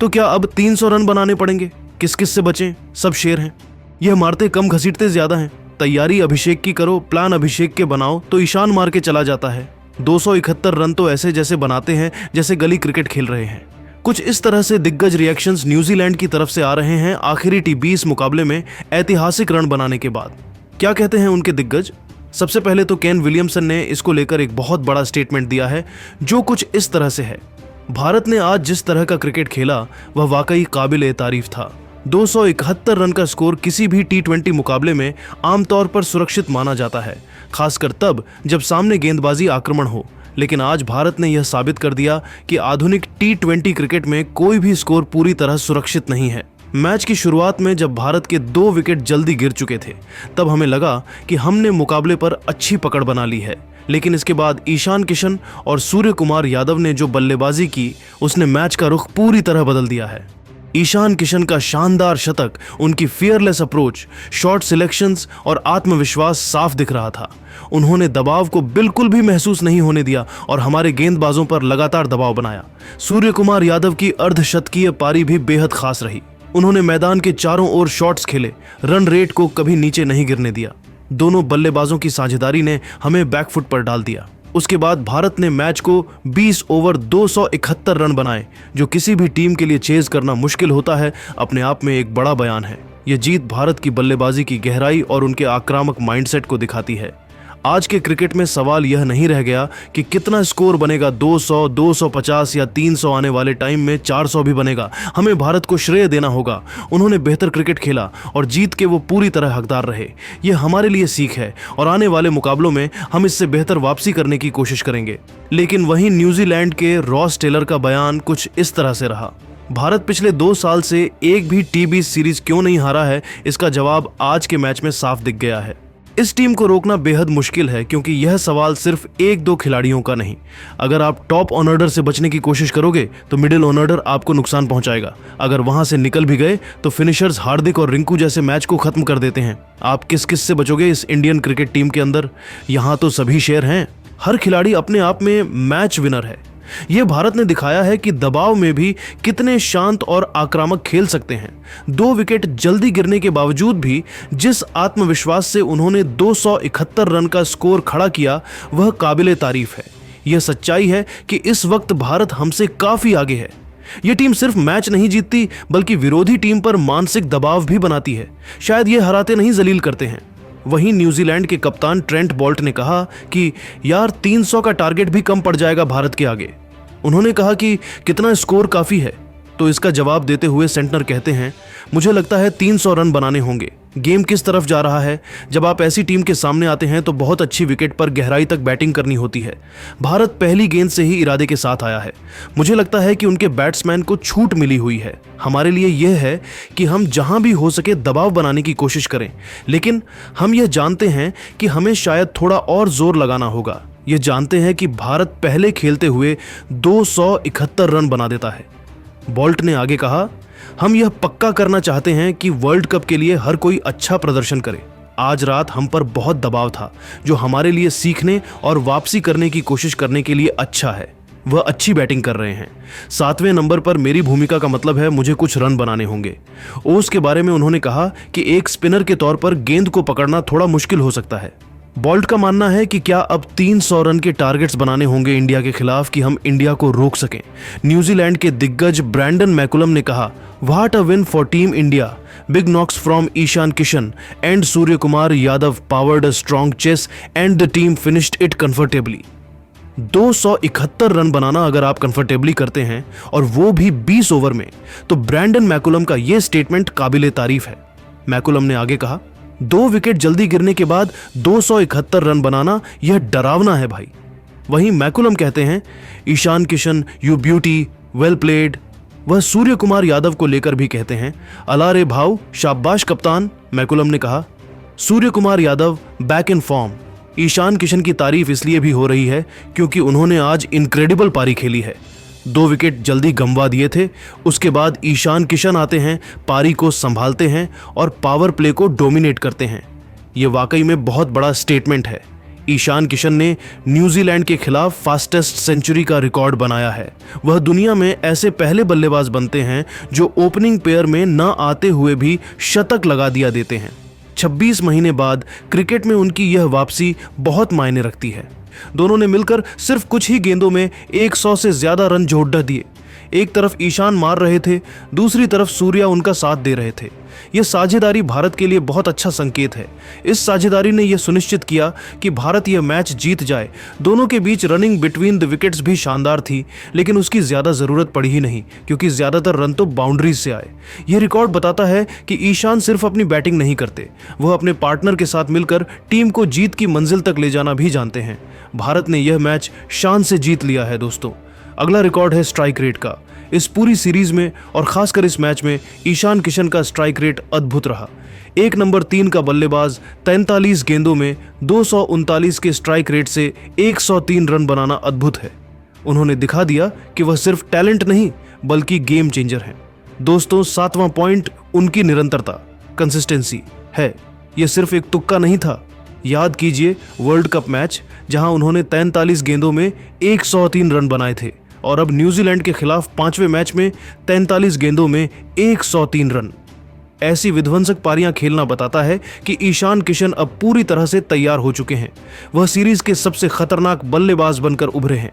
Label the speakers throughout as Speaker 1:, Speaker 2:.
Speaker 1: तो क्या अब 300 रन बनाने पड़ेंगे? किस किस से बचें? सब शेर हैं। यह मारते कम घसीटते ज्यादा हैं। तैयारी अभिषेक की करो, प्लान अभिषेक के बनाओ तो ईशान मार के चला जाता है। 271 रन तो ऐसे जैसे बनाते हैं जैसे गली क्रिकेट खेल रहे हैं। कुछ इस तरह से दिग्गज रिएक्शंस न्यूजीलैंड की तरफ से आ रहे हैं आखिरी T20 मुकाबले में ऐतिहासिक रन बनाने के बाद। क्या कहते हैं उनके दिग्गज? सबसे पहले तो केन विलियमसन ने इसको लेकर एक बहुत बड़ा स्टेटमेंट दिया है जो कुछ इस तरह से है। भारत ने आज जिस तरह का क्रिकेट खेला वह वाकई काबिल तारीफ था। 271 रन का स्कोर किसी भी T20 मुकाबले में आमतौर पर सुरक्षित माना जाता है, खासकर तब जब सामने गेंदबाजी आक्रमण हो। लेकिन आज भारत ने यह साबित कर दिया कि आधुनिक T20 क्रिकेट में कोई भी स्कोर पूरी तरह सुरक्षित नहीं है। मैच की शुरुआत में जब भारत के 2 विकेट जल्दी गिर चुके थे तब हमें लगा कि हमने मुकाबले पर अच्छी पकड़ बना ली है, लेकिन इसके बाद ईशान किशन और सूर्य कुमार यादव ने जो बल्लेबाजी की उसने मैच का रुख पूरी तरह बदल दिया है। ईशान किशन का शानदार शतक, उनकी फियरलेस अप्रोच, शॉट सिलेक्शंस और आत्मविश्वास साफ दिख रहा था। उन्होंने दबाव को बिल्कुल भी महसूस नहीं होने दिया और हमारे गेंदबाजों पर लगातार दबाव बनाया। सूर्य कुमार यादव की अर्धशतकीय पारी भी बेहद खास रही। उन्होंने मैदान के चारों ओर शॉट्स खेले, रन रेट को कभी नीचे नहीं गिरने दिया। दोनों बल्लेबाजों की साझेदारी ने हमें बैकफुट पर डाल दिया। उसके बाद भारत ने मैच को 20 ओवर 271 रन बनाए, जो किसी भी टीम के लिए चेज करना मुश्किल होता है, अपने आप में एक बड़ा बयान है। यह जीत भारत की बल्लेबाजी की गहराई और उनके आक्रामक माइंडसेट को दिखाती है। आज के क्रिकेट में सवाल यह नहीं रह गया कि कितना स्कोर बनेगा, 200, 250 या 300, आने वाले टाइम में 400 भी बनेगा। हमें भारत को श्रेय देना होगा। उन्होंने बेहतर क्रिकेट खेला और जीत के वो पूरी तरह हकदार रहे। यह हमारे लिए सीख है और आने वाले मुकाबलों में हम इससे बेहतर वापसी करने की कोशिश करेंगे। लेकिन वहीं न्यूजीलैंड के रॉस टेलर का बयान कुछ इस तरह से रहा। भारत पिछले 2 साल से एक भी T20 सीरीज क्यों नहीं हारा है, इसका जवाब आज के मैच में साफ दिख गया है। इस टीम को रोकना बेहद मुश्किल है क्योंकि यह सवाल सिर्फ 1-2 खिलाड़ियों का नहीं। अगर आप टॉप ऑर्डर से बचने की कोशिश करोगे तो मिडिल ऑर्डर आपको नुकसान पहुंचाएगा। अगर वहां से निकल भी गए तो फिनिशर्स हार्दिक और रिंकू जैसे मैच को खत्म कर देते हैं। आप किस किस से बचोगे इस इंडियन क्रिकेट टीम के अंदर? यहाँ तो सभी शेर हैं। हर खिलाड़ी अपने आप में मैच विनर है। यह भारत ने दिखाया है कि दबाव में भी कितने शांत और आक्रामक खेल सकते हैं। 2 विकेट जल्दी गिरने के बावजूद भी जिस आत्मविश्वास से उन्होंने 271 रन का स्कोर खड़ा किया वह काबिले तारीफ है। यह सच्चाई है कि इस वक्त भारत हमसे काफी आगे है। यह टीम सिर्फ मैच नहीं जीतती बल्कि विरोधी टीम पर मानसिक दबाव भी बनाती है। शायद ये हराते नहीं, जलील करते हैं। वहीं न्यूजीलैंड के कप्तान ट्रेंट बोल्ट ने कहा कि यार 300 का टारगेट भी कम पड़ जाएगा भारत के आगे। उन्होंने कहा कि कितना स्कोर काफी है, तो इसका जवाब देते हुए सेंटनर कहते हैं, मुझे लगता है 300 रन बनाने होंगे। गेम किस तरफ जा रहा है? जब आप ऐसी टीम के सामने आते हैं तो बहुत अच्छी विकेट पर गहराई तक बैटिंग करनी होती है। भारत पहली गेंद से ही इरादे के साथ आया है। मुझे लगता है कि उनके बैट्समैन को छूट मिली हुई है। हमारे लिए यह है कि हम जहां भी हो सके दबाव बनाने की कोशिश करें, लेकिन हम यह जानते हैं कि हमें शायद थोड़ा और जोर लगाना होगा। ये जानते हैं कि भारत पहले खेलते हुए 271 रन बना देता है। बोल्ट ने आगे कहा, हम यह पक्का करना चाहते हैं कि वर्ल्ड कप के लिए हर कोई अच्छा प्रदर्शन करे। आज रात हम पर बहुत दबाव था, जो हमारे लिए सीखने और वापसी करने की कोशिश करने के लिए अच्छा है। वह अच्छी बैटिंग कर रहे हैं। 7वें नंबर पर मेरी भूमिका का मतलब है मुझे कुछ रन बनाने होंगे। ओस के बारे में उन्होंने कहा कि एक स्पिनर के तौर पर गेंद को पकड़ना थोड़ा मुश्किल हो सकता है। बोल्ट का मानना है कि क्या अब 300 रन के टारगेट्स बनाने होंगे इंडिया के खिलाफ कि हम इंडिया को रोक सकें। न्यूजीलैंड के दिग्गज ब्रैंडन मैकुलम ने कहा, what a win for team India, big knocks from Ishan Kishan and Surya Kumar Yadav powered a strong chase and the team finished it comfortably. 271 run बनाना अगर आप कंफर्टेबली करते हैं और वो भी 20 ओवर में, तो ब्रैंडन मैकुलम का यह स्टेटमेंट काबिले तारीफ है। मैकुलम ने आगे कहा, 2 विकेट जल्दी गिरने के बाद 271 रन बनाना यह डरावना है भाई। वहीं मैकुलम कहते हैं, Ishan Kishan you beauty, well played. वह सूर्य कुमार यादव को लेकर भी कहते हैं, अलारे भाव, शाबाश कप्तान। मैकुलम ने कहा, Surya Kumar Yadav back in form. Ishan Kishan की तारीफ इसलिए भी हो रही है क्योंकि उन्होंने आज इनक्रेडिबल पारी खेली है। 2 विकेट जल्दी गंवा दिए थे। उसके बाद ईशान किशन आते हैं, पारी को संभालते हैं और पावर प्ले को डोमिनेट करते हैं। ये वाकई में बहुत बड़ा स्टेटमेंट है। ईशान किशन ने न्यूजीलैंड के खिलाफ फास्टेस्ट सेंचुरी का रिकॉर्ड बनाया है। वह दुनिया में ऐसे पहले बल्लेबाज बनते हैं जो ओपनिंग पेयर में न आते हुए भी शतक लगा दिया देते हैं। 26 महीने बाद क्रिकेट में उनकी यह वापसी बहुत मायने रखती है। दोनों ने मिलकर सिर्फ कुछ ही गेंदों में 100 से ज्यादा रन जोड़ दिए। एक तरफ ईशान मार रहे थे, दूसरी तरफ सूर्या उनका साथ दे रहे थे। यह साझेदारी भारत के लिए बहुत अच्छा संकेत है। इस साझेदारी ने यह सुनिश्चित किया कि भारत यह मैच जीत जाए। दोनों के बीच रनिंग बिटवीन द विकेट्स भी शानदार थी, लेकिन उसकी ज्यादा जरूरत पड़ी ही नहीं, क्योंकि ज्यादातर रन तो बाउंड्रीज से आए। यह रिकॉर्ड बताता है कि ईशान सिर्फ अपनी बैटिंग नहीं करते, वह अपने पार्टनर के साथ मिलकर टीम को जीत की मंजिल तक ले जाना भी जानते हैं। भारत ने यह मैच शान से जीत लिया है दोस्तों। अगला रिकॉर्ड है स्ट्राइक रेट का। इस पूरी सीरीज में और खासकर इस मैच में ईशान किशन का स्ट्राइक रेट अद्भुत रहा। एक नंबर 3 का बल्लेबाज 43 गेंदों में 239 के स्ट्राइक रेट से 103 रन बनाना अद्भुत है। उन्होंने दिखा दिया कि वह सिर्फ टैलेंट नहीं बल्कि गेम चेंजर हैं। दोस्तों, 7वां पॉइंट उनकी निरंतरता, कंसिस्टेंसी है। यह सिर्फ एक तुक्का नहीं था। याद कीजिए वर्ल्ड कप मैच जहां उन्होंने 43 गेंदों में 103 रन बनाए थे, और अब न्यूजीलैंड के खिलाफ 5वें मैच में 43 गेंदों में 103 रन। ऐसी विध्वंसक पारियां खेलना बताता है कि ईशान किशन अब पूरी तरह से तैयार हो चुके हैं। वह सीरीज के सबसे खतरनाक बल्लेबाज बनकर उभरे हैं।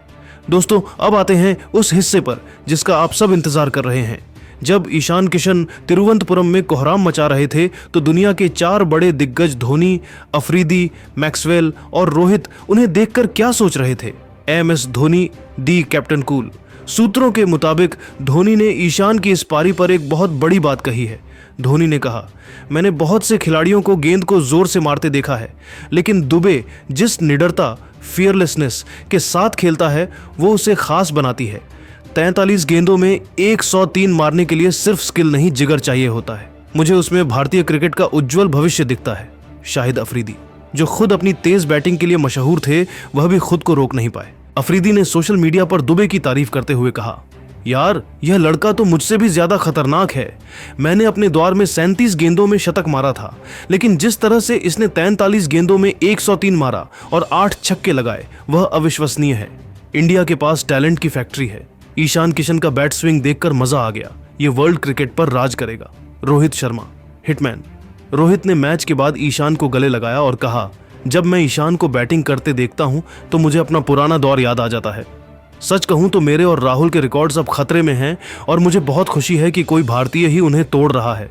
Speaker 1: दोस्तों, अब आते हैं उस हिस्से पर जिसका आप सब इंतजार कर रहे हैं। जब ईशान किशन तिरुवनंतपुरम में कोहराम मचा रहे थे तो दुनिया के 4 बड़े दिग्गज धोनी, अफरीदी, मैक्सवेल और रोहित उन्हें देखकर क्या सोच रहे थे? MS धोनी, दी कैप्टन कूल। सूत्रों के मुताबिक धोनी ने ईशान की इस पारी पर एक बहुत बड़ी बात कही है। धोनी ने कहा, मैंने बहुत से खिलाड़ियों को गेंद को जोर से मारते देखा है, लेकिन दुबे जिस निडरता, फियरलेसनेस के साथ खेलता है वो उसे खास बनाती है। 43 गेंदों में 103 मारने के लिए सिर्फ स्किल नहीं, जिगर चाहिए होता है। मुझे उसमें भारतीय क्रिकेट का उज्जवल भविष्य दिखता है। शाहिद अफरीदी, जो खुद अपनी तेज बैटिंग के लिए मशहूर थे, वह भी खुद को रोक नहीं पाए। अफरीदी ने सोशल मीडिया पर दुबे की तारीफ करते हुए कहा, यार यह लड़का तो मुझसे भी ज्यादा खतरनाक है। मैंने अपने दौर में 37 गेंदों में शतक मारा था, लेकिन जिस तरह से इसने 43 गेंदों में 103 मारा और 8 छक्के लगाए, वह अविश्वसनीय है। इंडिया के पास टैलेंट की फैक्ट्री है। ईशान किशन का बैट स्विंग देखकर मजा आ गया। ये वर्ल्ड क्रिकेट पर राज करेगा। रोहित शर्मा, हिटमैन। रोहित ने मैच के बाद ईशान को गले लगाया और कहा, जब मैं ईशान को बैटिंग करते देखता हूं तो मुझे अपना पुराना दौर याद आ जाता है। सच कहूं तो मेरे और राहुल के रिकॉर्ड्स अब खतरे में हैं और मुझे बहुत खुशी है कि कोई भारतीय ही उन्हें तोड़ रहा है।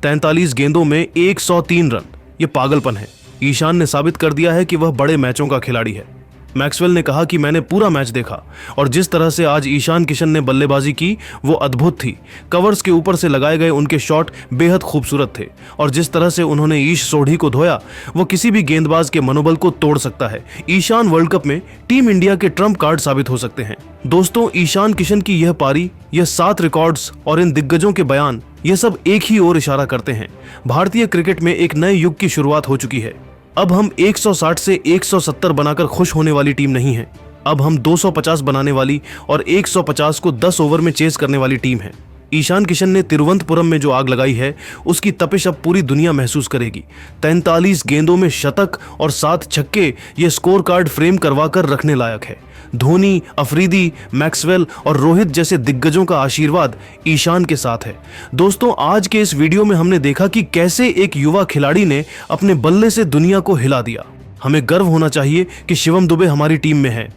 Speaker 1: 43 गेंदों में 103 रन, ये पागलपन है। ईशान ने साबित कर दिया है कि वह बड़े मैचों का खिलाड़ी है। मैक्सवेल ने कहा कि मैंने पूरा मैच देखा और जिस तरह से आज ईशान किशन ने बल्लेबाजी की वो अद्भुत थी। कवर्स के ऊपर से लगाए गए उनके शॉट बेहद खूबसूरत थे और जिस तरह से उन्होंने ईश सोढ़ी को धोया वो किसी भी गेंदबाज के मनोबल को तोड़ सकता है। ईशान वर्ल्ड कप में टीम इंडिया के ट्रम्प कार्ड साबित हो सकते हैं। दोस्तों, ईशान किशन की यह पारी, यह 7 रिकॉर्ड्स और इन दिग्गजों के बयान, ये सब एक ही ओर इशारा करते हैं। भारतीय क्रिकेट में एक नए युग की शुरुआत हो चुकी है। अब हम 160 से 170 बनाकर खुश होने वाली टीम नहीं है। अब हम 250 बनाने वाली और 150 को 10 ओवर में चेस करने वाली टीम है। ईशान किशन ने तिरुवनंतपुरम में जो आग लगाई है उसकी तपिश अब पूरी दुनिया महसूस करेगी। 43 गेंदों में शतक और 7 छक्के, ये स्कोर कार्ड फ्रेम करवा कर रखने लायक है। धोनी, अफरीदी, मैक्सवेल और रोहित जैसे दिग्गजों का आशीर्वाद ईशान के साथ है। दोस्तों, आज के इस वीडियो में हमने देखा कि कैसे एक युवा खिलाड़ी ने अपने बल्ले से दुनिया को हिला दिया। हमें गर्व होना चाहिए कि शिवम दुबे हमारी टीम में है।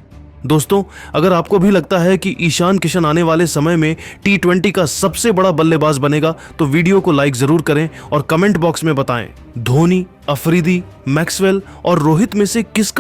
Speaker 1: दोस्तों, अगर आपको भी लगता है कि ईशान किशन आने वाले समय में T20 का सबसे बड़ा बल्लेबाज बनेगा तो वीडियो को लाइक जरूर करें और कमेंट बॉक्स में बताएं, धोनी, अफरीदी, मैक्सवेल और रोहित में से किसका